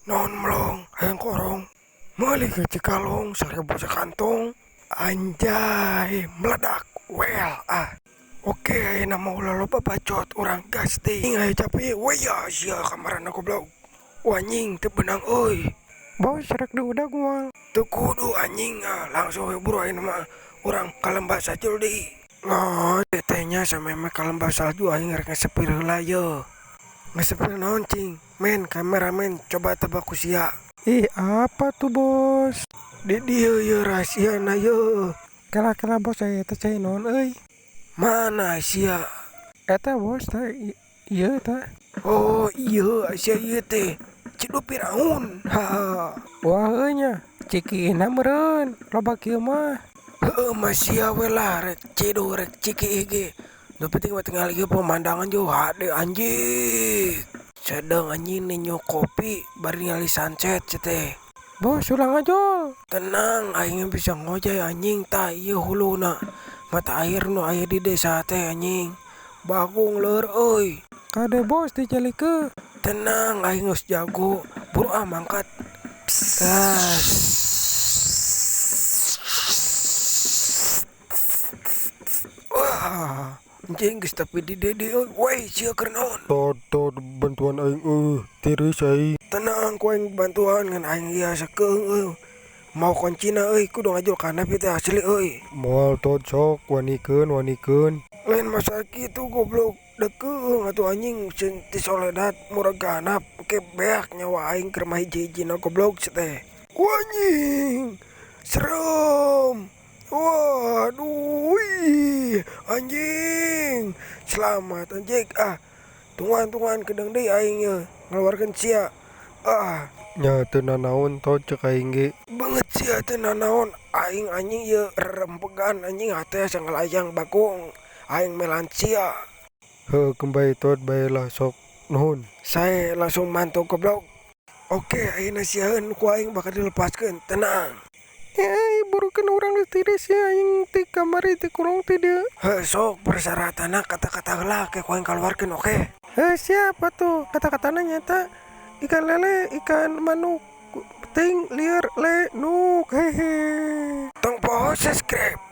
Non melong, hayang korong. Mali ke Cikalong, 1000 sekantong. Anjay, meledak. Well, Oke, nama ulah loba bacot orang gasting. Ayo capek, waya sia kamaran aku blog. Wanying tebenang oi. Bos serak udah gua. Tekudu anjing langsung buru aja nama orang kalembah saja di. Oh, tetenya sama me kalembah salju aing rek ngesepir heula yo. Ngesepir naon cing? Men, kameramen coba tebak usia. Ih, apa tuh bos? Di dia ya rahasia na yo. Kala bos saya teh cai naon euy? Mana sia? Eta bos teh iya teh. Oh iya sia ieu teh. Cidu piraun. Ha. Wah euy nya. Cikina meureun. Loba kieu mah. Heeh mah sia we lah rek cidu rek ciki ge. Nu penting mah tinggal ieu pemandangan jo hade anjing. Sedang anjing ninyo kopi bari ningali sunset teh. Bos ulang aja. Tenang, aing bisa ngojay anjing ta ieu huluna. Mata air nu aya di desa teh anjing. Bagung leur euy. Kade bos dijalike. Tenang, aing geus jago. Buru mangkat. Gas. Wah. Anjing geus tapi di dede euy. Woi, sia keur naon? Tot bantuan aing tiris aing. Tenang, ku aing bantuan ngan aing ieu sakeung mau kuncina euy kudu ngajul kana teh asli euy. Moal tot sok wanikeun. Lain masa kitu goblok. Dekeung atuh anjing di Soledad murag ganap ke beak nyawa aing keur mah hiji-hijina goblok teh. Anjing. Serem. Waduh, anjing. Selamat anjing. Tungguan kedeng deui aing ngeluarkeun sia. Nya teu nanaon tot cek aing ge. Banget sia teu nanaon. Aing anjing ieu rempegan anjing hate asa ngalayang bagong. Aing melan sia. Heuh kembali tot baelah sok. Nuhun. Saya langsung mantu goblok. Oke, ayeuna sieun ku aing bakal dilepaskeun. Tenang. Burukeun urang tiris ya aing ti kamari ti kurung ti dieu. Heuh sok persyaratanna kata-kata heula ke ku aing kaluarkeun oke? Siapa tuh kata-katana nyata ikan lele, ikan manuk, ting liar le nuk hehe. Tong poho subscribe.